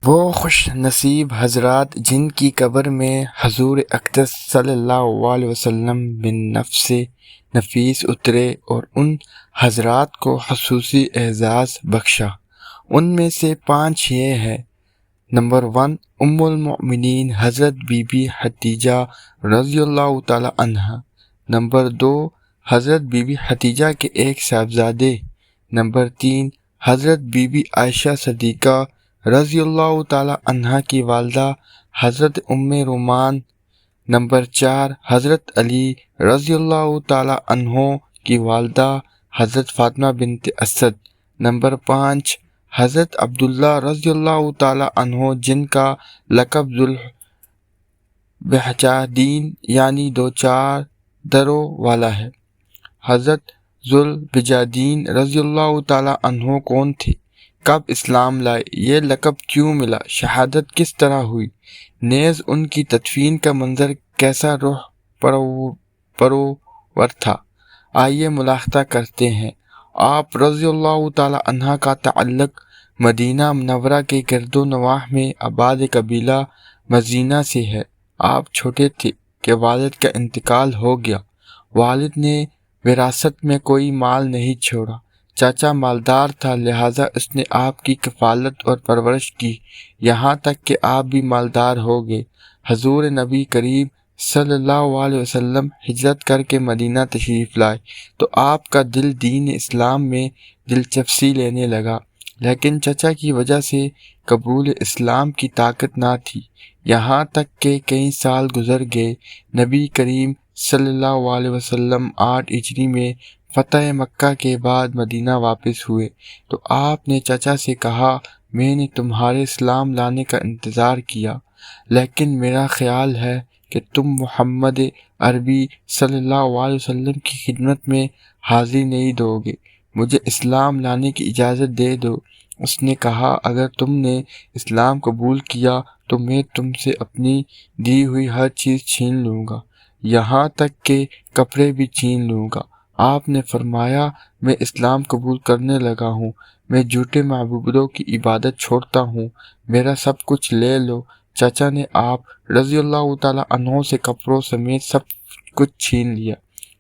وہ خوش نصیب حضرات جن کی قبر میں حضور اقدس صلی اللہ علیہ وسلم بن نفس نفیس اترے اور ان حضرات کو خصوصی اعزاز بخشا۔ ان میں سے 5 یہ ہے: نمبر 1، ام المؤمنین حضرت بی بی خدیجہ رضی اللہ تعالی عنہا۔ نمبر 2، حضرت بی بی خدیجہ کے ایک صاحبزادے۔ نمبر 3، حضرت بی بی عائشہ صدیقہ رضی اللہ تعالی عنہا کی والدہ حضرت ام رومان۔ نمبر 4، حضرت علی رضی اللہ تعالی عنہ کی والدہ حضرت فاطمہ بنت اسد۔ نمبر 5، حضرت عبداللہ رضی اللہ تعالی عنہ جن کا لقب ذوالبجادین یعنی دو چادروں والا ہے۔ حضرت ذوالبجادین رضی اللہ تعالی عنہ کون تھے؟ کب اسلام لائے؟ یہ لقب کیوں ملا؟ شہادت کس طرح ہوئی؟ نیز ان کی تدفین کا منظر کیسا روح پرور تھا؟ آئیے ملاحظہ کرتے ہیں۔ آپ رضی اللہ تعالی عنہ کا تعلق مدینہ منورہ کے گرد و نواح میں آباد قبیلہ مزینہ سے ہے۔ آپ چھوٹے تھے کہ والد کا انتقال ہو گیا۔ والد نے وراثت میں کوئی مال نہیں چھوڑا۔ چاچا مالدار تھا، لہٰذا اس نے آپ کی کفالت اور پرورش کی، یہاں تک کہ آپ بھی مالدار ہو گئے۔ حضور نبی کریم صلی اللہ علیہ وسلم ہجرت کر کے مدینہ تشریف لائے تو آپ کا دل دین اسلام میں دلچسپی لینے لگا، لیکن چچا کی وجہ سے قبول اسلام کی طاقت نہ تھی، یہاں تک کہ کئی سال گزر گئے۔ نبی کریم صلی اللہ علیہ وسلم 8 ہجری میں فتح مکہ کے بعد مدینہ واپس ہوئے تو آپ نے چچا سے کہا، میں نے تمہارے اسلام لانے کا انتظار کیا، لیکن میرا خیال ہے کہ تم محمد عربی صلی اللہ علیہ وسلم کی خدمت میں حاضری نہیں دو گے، مجھے اسلام لانے کی اجازت دے دو۔ اس نے کہا، اگر تم نے اسلام قبول کیا تو میں تم سے اپنی دی ہوئی ہر چیز چھین لوں گا، یہاں تک کہ کپڑے بھی چھین لوں گا۔ آپ نے فرمایا، میں اسلام قبول کرنے لگا ہوں، میں جھوٹے معبودوں کی عبادت چھوڑتا ہوں، میرا سب کچھ لے لو۔ چچا نے آپ رضی اللہ تعالی عنہ سے کپڑوں سمیت سب کچھ چھین لیا،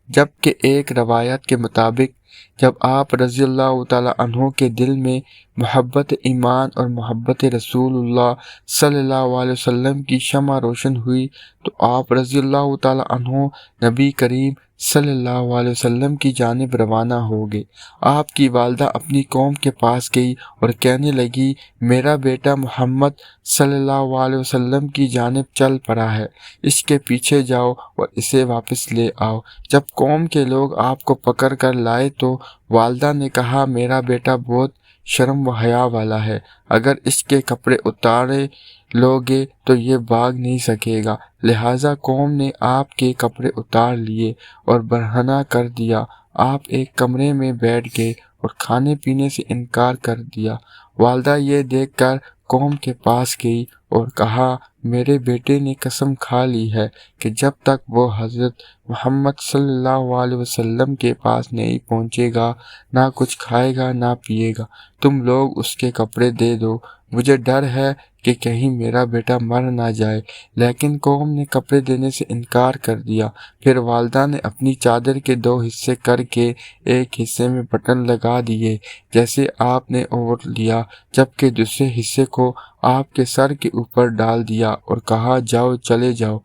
جبکہ ایک روایت کے مطابق جب آپ رضی اللہ تعالی عنہ کے دل میں محبت ایمان اور محبت رسول اللہ صلی اللہ علیہ وسلم کی شمع روشن ہوئی تو آپ رضی اللہ تعالی عنہ نبی کریم صلی اللہ علیہ وسلم کی جانب روانہ ہو گئے۔ آپ کی والدہ اپنی قوم کے پاس گئی اور کہنے لگی، میرا بیٹا محمد صلی اللہ علیہ وسلم کی جانب چل پڑا ہے، اس کے پیچھے جاؤ اور اسے واپس لے آؤ۔ جب قوم کے لوگ آپ کو پکڑ کر لائے تو والدہ نے کہا، میرا بیٹا بہت شرم و حیا والا ہے، اگر اس کے کپڑے اتارے لوگے تو یہ بھاگ نہیں سکے گا، لہٰذا قوم نے آپ کے کپڑے اتار لیے اور برہنہ کر دیا۔ آپ ایک کمرے میں بیٹھ گئے اور کھانے پینے سے انکار کر دیا۔ والدہ یہ دیکھ کر قوم کے پاس گئی اور کہا، میرے بیٹے نے قسم کھا لی ہے کہ جب تک وہ حضرت محمد صلی اللہ علیہ وسلم کے پاس نہیں پہنچے گا نہ کچھ کھائے گا نہ پیے گا، تم لوگ اس کے کپڑے دے دو، مجھے ڈر ہے کہ کہیں میرا بیٹا مر نہ جائے۔ لیکن قوم نے کپڑے دینے سے انکار کر دیا۔ پھر والدہ نے اپنی چادر کے 2 حصے کر کے ایک حصے میں بٹن لگا دیے جیسے آپ نے اوڑھ لیا، جبکہ دوسرے حصے کو آپ کے سر کے اوپر ڈال دیا اور کہا، جاؤ چلے جاؤ۔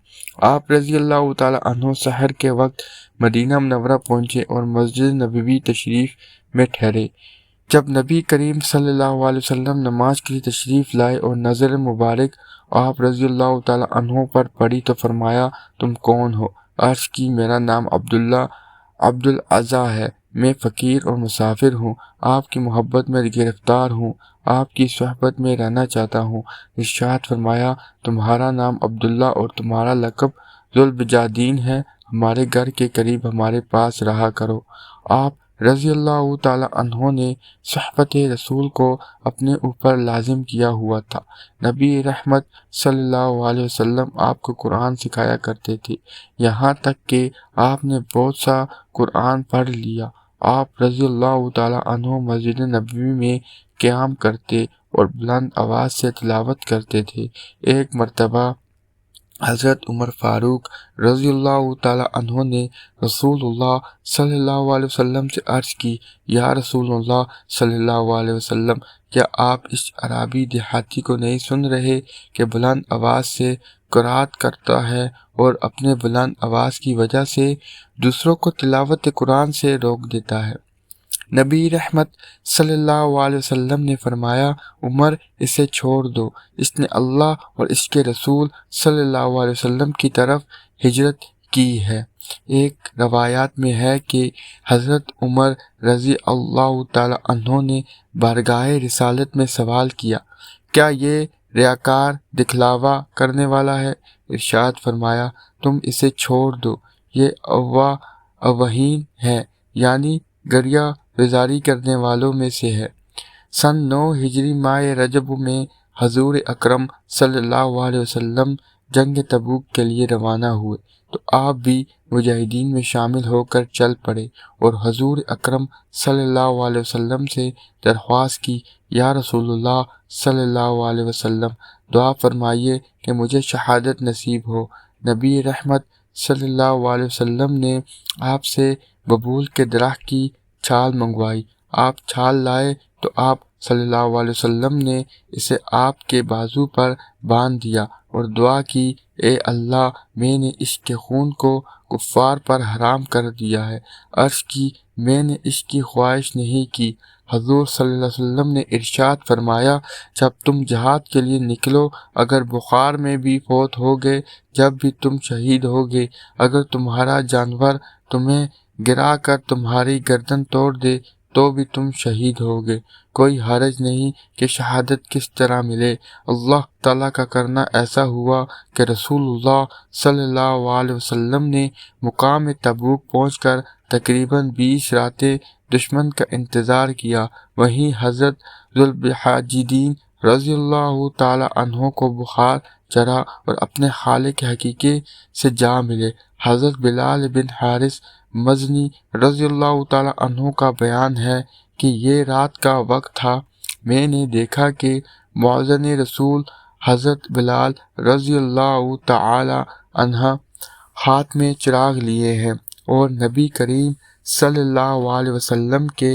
آپ رضی اللہ تعالی عنہ سحر کے وقت مدینہ منورہ پہنچے اور مسجد نبوی تشریف میں ٹھہرے۔ جب نبی کریم صلی اللہ علیہ وسلم نماز کے لیے تشریف لائے اور نظر مبارک آپ رضی اللہ تعالی عنہ پر پڑی تو فرمایا، تم کون ہو؟ عرض کی، میرا نام عبدالعزیٰ ہے، میں فقیر اور مسافر ہوں، آپ کی محبت میں گرفتار ہوں، آپ کی صحبت میں رہنا چاہتا ہوں۔ ارشاد فرمایا، تمہارا نام عبداللہ اور تمہارا لقب ذوالبجادین ہے، ہمارے گھر کے قریب ہمارے پاس رہا کرو۔ آپ رضی اللہ تعالی عنہ نے صحبت رسول کو اپنے اوپر لازم کیا ہوا تھا۔ نبی رحمت صلی اللہ علیہ وسلم آپ کو قرآن سکھایا کرتے تھے، یہاں تک کہ آپ نے بہت سا قرآن پڑھ لیا۔ آپ رضی اللہ تعالی عنہ مسجد نبوی میں قیام کرتے اور بلند آواز سے تلاوت کرتے تھے۔ ایک مرتبہ حضرت عمر فاروق رضی اللہ تعالی عنہ نے رسول اللہ صلی اللہ علیہ وسلم سے عرض کی، یا رسول اللہ صلی اللہ علیہ وسلم، کیا آپ اس عربی دیہاتی کو نہیں سن رہے کہ بلند آواز سے قرات کرتا ہے اور اپنے بلند آواز کی وجہ سے دوسروں کو تلاوت قرآن سے روک دیتا ہے؟ نبی رحمت صلی اللہ علیہ وسلم نے فرمایا، عمر، اسے چھوڑ دو، اس نے اللہ اور اس کے رسول صلی اللہ علیہ وسلم کی طرف ہجرت کی ہے۔ ایک روایات میں ہے کہ حضرت عمر رضی اللہ تعالی عنہ نے بارگاہ رسالت میں سوال کیا، کیا یہ ریاکار دکھلاوا کرنے والا ہے؟ ارشاد فرمایا، تم اسے چھوڑ دو، یہ اوہین ہے، یعنی گریہ وزاری کرنے والوں میں سے ہے۔ سن 9 ہجری ماہ رجب میں حضور اکرم صلی اللہ علیہ وسلم جنگ تبوک کے لیے روانہ ہوئے تو آپ بھی مجاہدین میں شامل ہو کر چل پڑے اور حضور اکرم صلی اللہ علیہ وسلم سے درخواست کی، یا رسول اللہ صلی اللہ علیہ وسلم، دعا فرمائیے کہ مجھے شہادت نصیب ہو۔ نبی رحمت صلی اللہ علیہ وسلم نے آپ سے ببول کے درخت کی چھال منگوائی۔ آپ چھال لائے تو آپ صلی اللہ علیہ وسلم نے اسے آپ کے بازو پر باندھ دیا اور دعا کی، اے اللہ، میں نے اس کے خون کو کفار پر حرام کر دیا ہے۔ عرض کی، میں نے اس کی خواہش نہیں کی۔ حضور صلی اللہ علیہ وسلم نے ارشاد فرمایا، جب تم جہاد کے لیے نکلو، اگر بخار میں بھی فوت ہوگے، جب بھی تم شہید ہوگے، اگر تمہارا جانور تمہیں گرا کر تمہاری گردن توڑ دے تو بھی تم شہید ہوگے۔ کوئی حرج نہیں کہ شہادت کس طرح ملے۔ اللہ تعالیٰ کا کرنا ایسا ہوا کہ رسول اللہ صلی اللہ علیہ وسلم نے مقام تبوک پہنچ کر تقریباً 20 راتیں دشمن کا انتظار کیا۔ وہیں حضرت ذوالبجادین رضی اللہ تعالی عنہ کو بخار چڑھا اور اپنے خالق حقیقی سے جا ملے۔ حضرت بلال بن حارث مزنی رضی اللہ تعالی عنہ کا بیان ہے کہ یہ رات کا وقت تھا، میں نے دیکھا کہ مؤذن رسول حضرت بلال رضی اللہ تعالی عنہ ہاتھ میں چراغ لیے ہیں اور نبی کریم صلی اللہ علیہ وسلم کے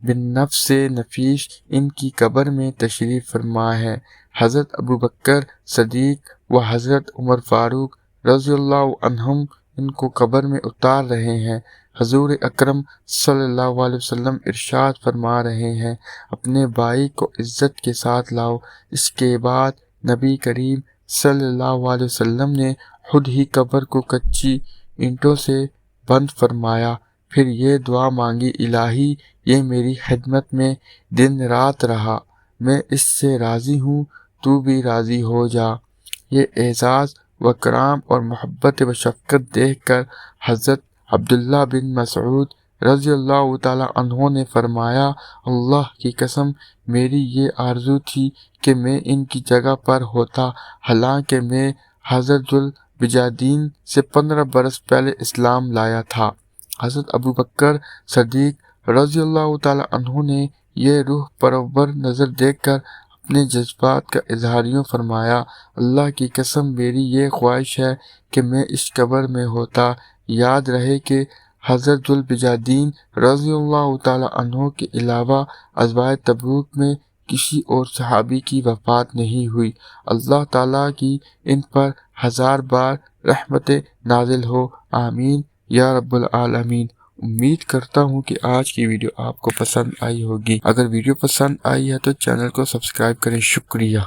بالنفس نفیس ان کی قبر میں تشریف فرما ہے۔ حضرت ابوبکر صدیق و حضرت عمر فاروق رضی اللہ عنہم ان کو قبر میں اتار رہے ہیں۔ حضور اکرم صلی اللہ علیہ وسلم ارشاد فرما رہے ہیں، اپنے بھائی کو عزت کے ساتھ لاؤ۔ اس کے بعد نبی کریم صلی اللہ علیہ وسلم نے خود ہی قبر کو کچی اینٹوں سے بند فرمایا، پھر یہ دعا مانگی، الہی، یہ میری خدمت میں دن رات رہا، میں اس سے راضی ہوں، تو بھی راضی ہو جا۔ یہ اعزاز و کرام اور محبت و شفقت دیکھ کر حضرت عبداللہ بن مسعود رضی اللہ تعالی عنہ نے فرمایا، اللہ کی قسم، میری یہ آرزو تھی کہ میں ان کی جگہ پر ہوتا، حالانکہ میں حضرت ذوالبجادین سے 15 برس پہلے اسلام لایا تھا۔ حضرت ابوبکر صدیق رضی اللہ تعالی عنہ نے یہ روح پرور نظر دیکھ کر اپنے جذبات کا اظہار یوں فرمایا، اللہ کی قسم، میری یہ خواہش ہے کہ میں اس قبر میں ہوتا۔ یاد رہے کہ حضرت ذوالبجادین رضی اللہ تعالی عنہ کے علاوہ غزوہ تبوک میں کسی اور صحابی کی وفات نہیں ہوئی۔ اللہ تعالیٰ کی ان پر 1000 بار رحمت نازل ہو، آمین یا رب العالمین۔ امید کرتا ہوں کہ آج کی ویڈیو آپ کو پسند آئی ہوگی۔ اگر ویڈیو پسند آئی ہے تو چینل کو سبسکرائب کریں۔ شکریہ۔